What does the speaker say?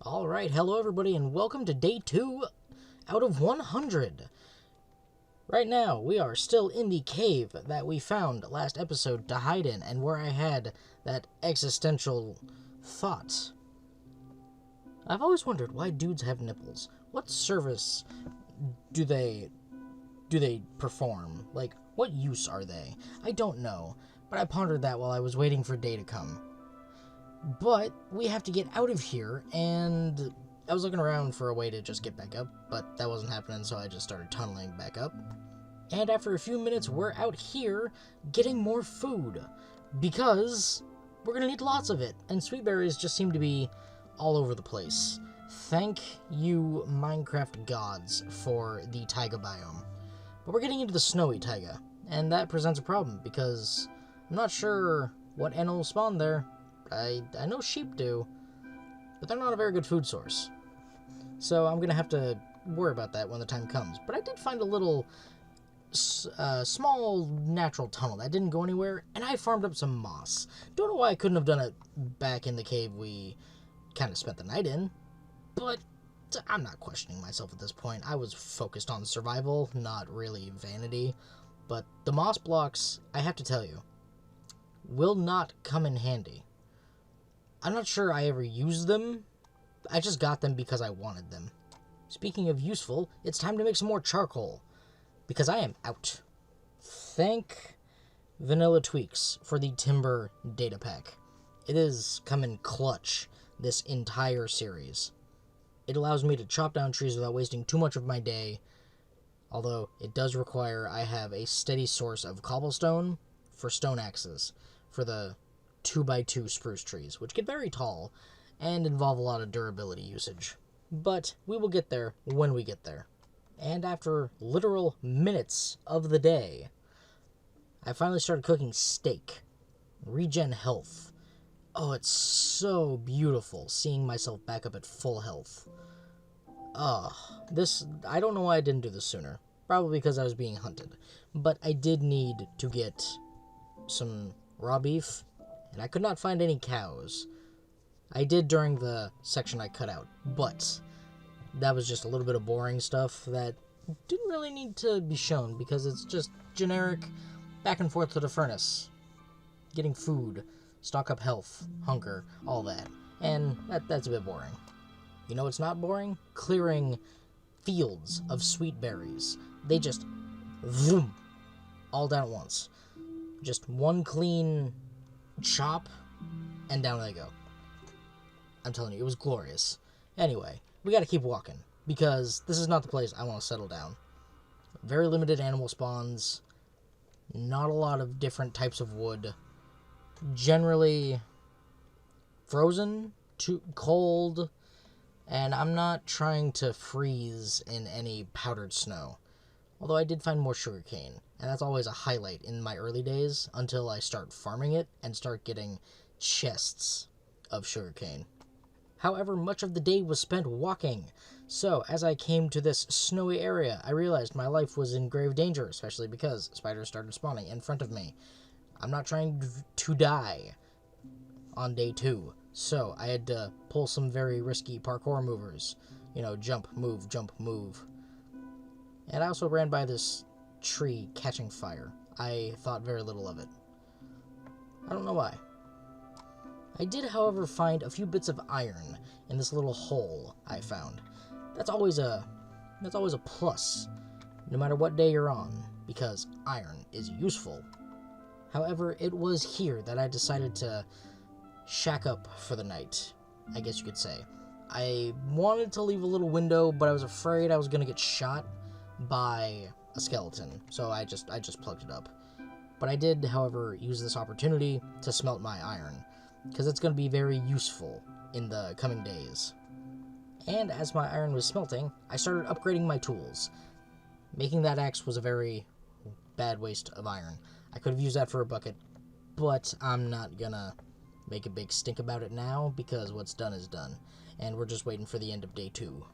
Alright, hello everybody, and welcome to day 2 out of 100. Right now, we are still in the cave that we found last episode to hide in, and where I had that existential thought. I've always wondered why dudes have nipples. What service do they perform? Like, what use are they? I don't know, but I pondered that while I was waiting for day to come. But we have to get out of here, and I was looking around for a way to just get back up, but that wasn't happening, so I just started tunneling back up. And after a few minutes, we're out here getting more food, because we're going to need lots of it, and sweet berries just seem to be all over the place. Thank you, Minecraft gods, for the taiga biome. But we're getting into the snowy taiga, and that presents a problem, because I'm not sure what animals spawn there. I know sheep do, but they're not a very good food source. So I'm going to have to worry about that when the time comes. But I did find a little small natural tunnel that didn't go anywhere, and I farmed up some moss. Don't know why I couldn't have done it back in the cave we kind of spent the night in, but I'm not questioning myself at this point. I was focused on survival, not really vanity. But the moss blocks, I have to tell you, will not come in handy. I'm not sure I ever used them. I just got them because I wanted them. Speaking of useful, it's time to make some more charcoal, because I am out. Thank Vanilla Tweaks for the timber data pack. It has come in clutch this entire series. It allows me to chop down trees without wasting too much of my day, although it does require I have a steady source of cobblestone for stone axes for the 2x2 spruce trees, which get very tall and involve a lot of durability usage. But we will get there when we get there. And after literal minutes of the day, I finally started cooking steak. Regen health. Oh, it's so beautiful seeing myself back up at full health. I don't know why I didn't do this sooner. Probably because I was being hunted. But I did need to get some raw beef, and I could not find any cows. I did during the section I cut out, but that was just a little bit of boring stuff that didn't really need to be shown, because it's just generic back and forth to the furnace. Getting food, stock up health, hunger, all that. And that's a bit boring. You know what's not boring? Clearing fields of sweet berries. They just vroom, all down at once. Just one clean chop, and down they go. I'm telling you, it was glorious. Anyway, we gotta keep walking, because this is not the place I want to settle down. Very limited animal spawns, not a lot of different types of wood, generally frozen, too cold, and I'm not trying to freeze in any powdered snow. Although I did find more sugarcane, and that's always a highlight in my early days until I start farming it and start getting chests of sugarcane. However, much of the day was spent walking, so as I came to this snowy area, I realized my life was in grave danger, especially because spiders started spawning in front of me. I'm not trying to die on day 2, so I had to pull some very risky parkour movers. You know, jump, move, jump, move. And I also ran by this tree catching fire. I thought very little of it. I don't know why. I did, however, find a few bits of iron in this little hole I found. That's always a plus, no matter what day you're on, because iron is useful. However, it was here that I decided to shack up for the night, I guess you could say. I wanted to leave a little window, but I was afraid I was going to get shot by a skeleton, so I just plugged it up. But I did, however, use this opportunity to smelt my iron, because it's going to be very useful in the coming days. And as my iron was smelting, I started upgrading my tools. Making that axe was a very bad waste of iron. I could have used that for a bucket, but I'm not gonna make a big stink about it now, because what's done is done, and we're just waiting for the end of day 2.